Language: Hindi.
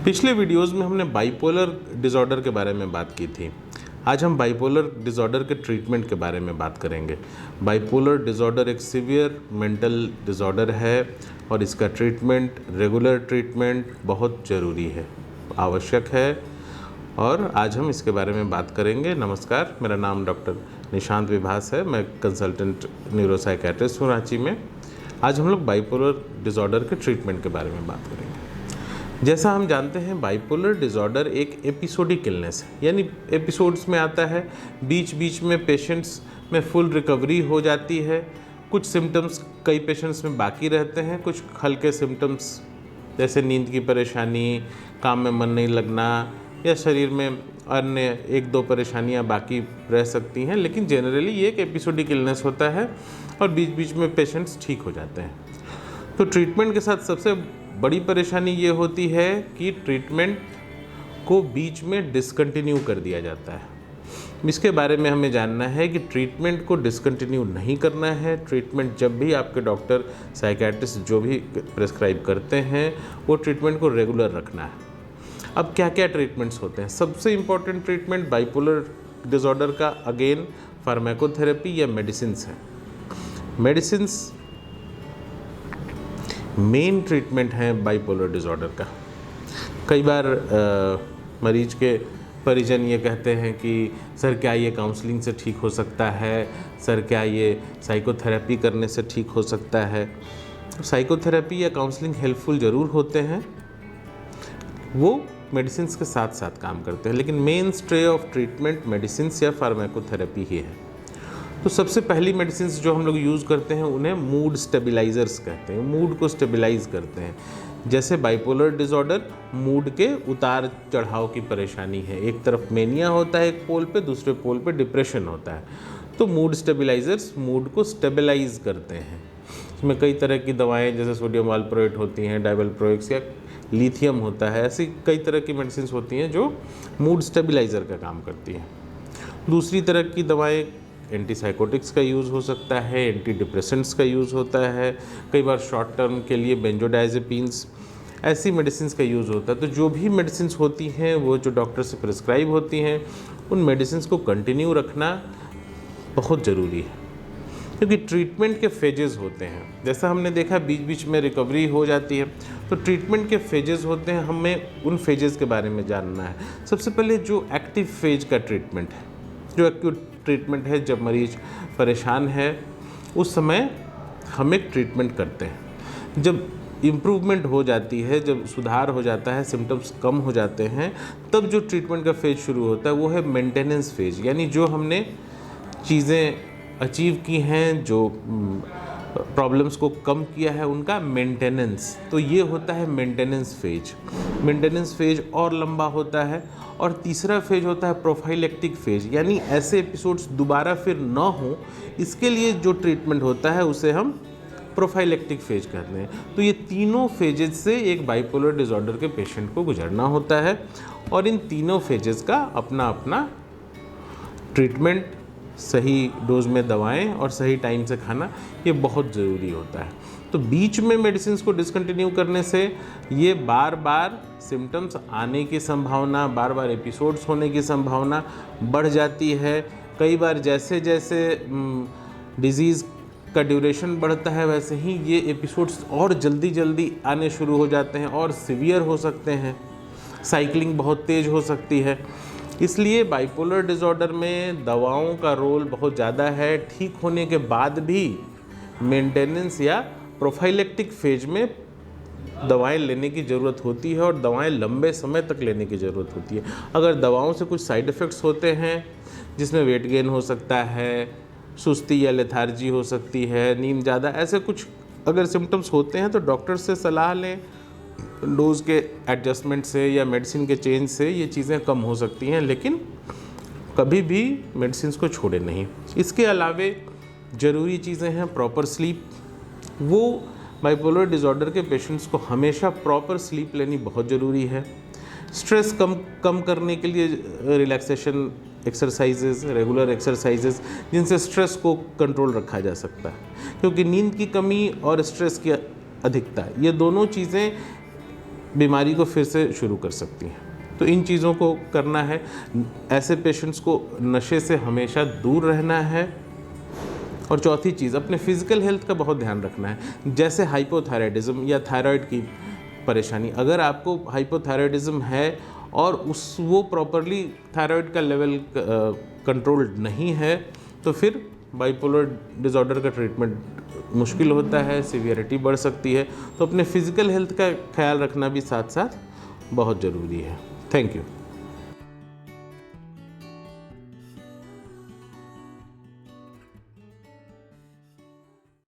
पिछले वीडियोस में हमने बाइपोलर डिसऑर्डर के बारे में बात की थी। आज हम बाइपोलर डिसऑर्डर के ट्रीटमेंट के बारे में बात करेंगे। बाइपोलर डिसऑर्डर एक सीवियर मेंटल डिसऑर्डर है और इसका ट्रीटमेंट, रेगुलर ट्रीटमेंट बहुत ज़रूरी है, आवश्यक है और आज हम इसके बारे में बात करेंगे। नमस्कार, मेरा नाम डॉक्टर निशांत विभास है। मैं कंसल्टेंट न्यूरोसाइकेट्रिस्ट हूँ रांची में। आज हम लोग बाइपोलर डिसऑर्डर के ट्रीटमेंट के बारे में बात करेंगे। जैसा हम जानते हैं, बाइपोलर डिसऑर्डर एक एपिसोडिक इलनेस है, यानी एपिसोड्स में आता है, बीच बीच में पेशेंट्स में फुल रिकवरी हो जाती है। कुछ सिम्टम्स कई पेशेंट्स में बाकी रहते हैं, कुछ हल्के सिम्टम्स जैसे नींद की परेशानी, काम में मन नहीं लगना या शरीर में अन्य एक दो परेशानियां बाकी रह सकती हैं, लेकिन जनरली ये एक एपिसोडिक इलनेस होता है और बीच बीच में पेशेंट्स ठीक हो जाते हैं। तो ट्रीटमेंट के साथ सबसे बड़ी परेशानी ये होती है कि ट्रीटमेंट को बीच में डिसकंटिन्यू कर दिया जाता है। इसके बारे में हमें जानना है कि ट्रीटमेंट को डिसकंटिन्यू नहीं करना है। ट्रीटमेंट जब भी आपके डॉक्टर, साइकेट्रिस्ट जो भी प्रेस्क्राइब करते हैं, वो ट्रीटमेंट को रेगुलर रखना है। अब क्या क्या ट्रीटमेंट्स होते हैं? सबसे इम्पॉर्टेंट ट्रीटमेंट बाइपोलर डिसऑर्डर का अगेन फार्माकोथेरेपी या मेडिसिन्स है। मेडिसिन्स मेन ट्रीटमेंट है बाइपोलर डिसऑर्डर का। कई बार मरीज के परिजन ये कहते हैं कि सर क्या ये काउंसलिंग से ठीक हो सकता है, सर क्या ये साइकोथेरेपी करने से ठीक हो सकता है। तो साइकोथेरेपी या काउंसलिंग हेल्पफुल ज़रूर होते हैं, वो मेडिसिन्स के साथ साथ काम करते हैं, लेकिन main stay of treatment medicines या फार्माकोथेरेपी ही है। तो सबसे पहली मेडिसिन्स जो हम लोग यूज़ करते हैं उन्हें मूड स्टेबलाइजर्स कहते हैं, मूड को स्टेबलाइज करते हैं। जैसे बाइपोलर डिसऑर्डर मूड के उतार चढ़ाव की परेशानी है, एक तरफ मेनिया होता है एक पोल पे, दूसरे पोल पे डिप्रेशन होता है। तो मूड स्टेबलाइजर्स मूड को स्टेबलाइज करते हैं। इसमें कई तरह की दवाएं जैसे सोडियम वालप्रोएट होती हैं, डाइवलप्रोएक्स या लिथियम होता है, ऐसी कई तरह की मेडिसिन होती हैं जो मूड स्टेबलाइजर का काम करती हैं। दूसरी तरह की दवाएँ एंटीसाइकोटिक्स का यूज़ हो सकता है, एंटी डिप्रेसेंट्स का यूज़ होता है, कई बार शॉर्ट टर्म के लिए बेंजोडाइजेपिन्स, ऐसी मेडिसिन्स का यूज़ होता है। तो जो भी मेडिसिन्स होती हैं वो जो डॉक्टर से प्रिस्क्राइब होती हैं, उन मेडिसिन्स को कंटिन्यू रखना बहुत ज़रूरी है, क्योंकि ट्रीटमेंट के फेजेस होते हैं। जैसा हमने देखा बीच बीच में रिकवरी हो जाती है, तो ट्रीटमेंट के फेजेस होते हैं, हमें उन फेजेस के बारे में जानना है। सबसे पहले जो एक्टिव फेज का ट्रीटमेंट है, जो एक्यूट ट्रीटमेंट है, जब मरीज परेशान है उस समय हम एक ट्रीटमेंट करते हैं। जब इम्प्रूवमेंट हो जाती है, जब सुधार हो जाता है, सिम्टम्स कम हो जाते हैं, तब जो ट्रीटमेंट का फेज शुरू होता है वो है मेंटेनेंस फेज, यानी जो हमने चीज़ें अचीव की हैं, जो प्रॉब्लम्स को कम किया है, उनका मेंटेनेंस। तो ये होता है मेंटेनेंस फेज। मेंटेनेंस फेज और लंबा होता है। और तीसरा फेज होता है प्रोफाइलेक्टिक फेज, यानी ऐसे एपिसोड्स दोबारा फिर ना हो, इसके लिए जो ट्रीटमेंट होता है उसे हम प्रोफाइलेक्टिक फेज कहते हैं। तो ये तीनों फेजेस से एक बाइपोलर डिसऑर्डर के पेशेंट को गुजरना होता है और इन तीनों फेजेस का अपना अपना ट्रीटमेंट, सही डोज में दवाएं और सही टाइम से खाना, ये बहुत ज़रूरी होता है। तो बीच में मेडिसिन को डिसकंटिन्यू करने से ये बार बार सिम्टम्स आने की संभावना, बार बार एपिसोड्स होने की संभावना बढ़ जाती है। कई बार जैसे जैसे डिज़ीज़ का ड्यूरेशन बढ़ता है, वैसे ही ये एपिसोड्स और जल्दी जल्दी आने शुरू हो जाते हैं और सीवियर हो सकते हैं, साइक्लिंग बहुत तेज़ हो सकती है। इसलिए बाइपोलर डिसऑर्डर में दवाओं का रोल बहुत ज़्यादा है। ठीक होने के बाद भी मेंटेनेंस या प्रोफाइलेक्टिक फेज में दवाएं लेने की ज़रूरत होती है और दवाएं लंबे समय तक लेने की ज़रूरत होती है। अगर दवाओं से कुछ साइड इफ़ेक्ट्स होते हैं, जिसमें वेट गेन हो सकता है, सुस्ती या लेथार्जी हो सकती है, नींद ज़्यादा, ऐसे कुछ अगर सिम्टम्स होते हैं तो डॉक्टर से सलाह लें। डोज के एडजस्टमेंट से या मेडिसिन के चेंज से ये चीज़ें कम हो सकती हैं, लेकिन कभी भी मेडिसिन को छोड़े नहीं। इसके अलावे ज़रूरी चीज़ें हैं प्रॉपर स्लीप। वो बाइपोलर डिसऑर्डर के पेशेंट्स को हमेशा प्रॉपर स्लीप लेनी बहुत ज़रूरी है। स्ट्रेस कम करने के लिए रिलैक्सेशन एक्सरसाइजेज, रेगुलर एक्सरसाइजेज, जिनसे स्ट्रेस को कंट्रोल रखा जा सकता है, क्योंकि नींद की कमी और स्ट्रेस की अधिकता, ये दोनों चीज़ें बीमारी को फिर से शुरू कर सकती हैं। तो इन चीज़ों को करना है। ऐसे पेशेंट्स को नशे से हमेशा दूर रहना है। और चौथी चीज़, अपने फिज़िकल हेल्थ का बहुत ध्यान रखना है। जैसे हाइपोथायराइडिज्म या थायराइड की परेशानी, अगर आपको हाइपोथायराइडिज्म है और वो प्रॉपरली थायराइड का लेवल कंट्रोल्ड नहीं है, तो फिर बाइपोलर डिसऑर्डर का ट्रीटमेंट मुश्किल होता है, सीवियरिटी बढ़ सकती है। तो अपने फिज़िकल हेल्थ का ख्याल रखना भी साथ साथ बहुत ज़रूरी है। Thank you.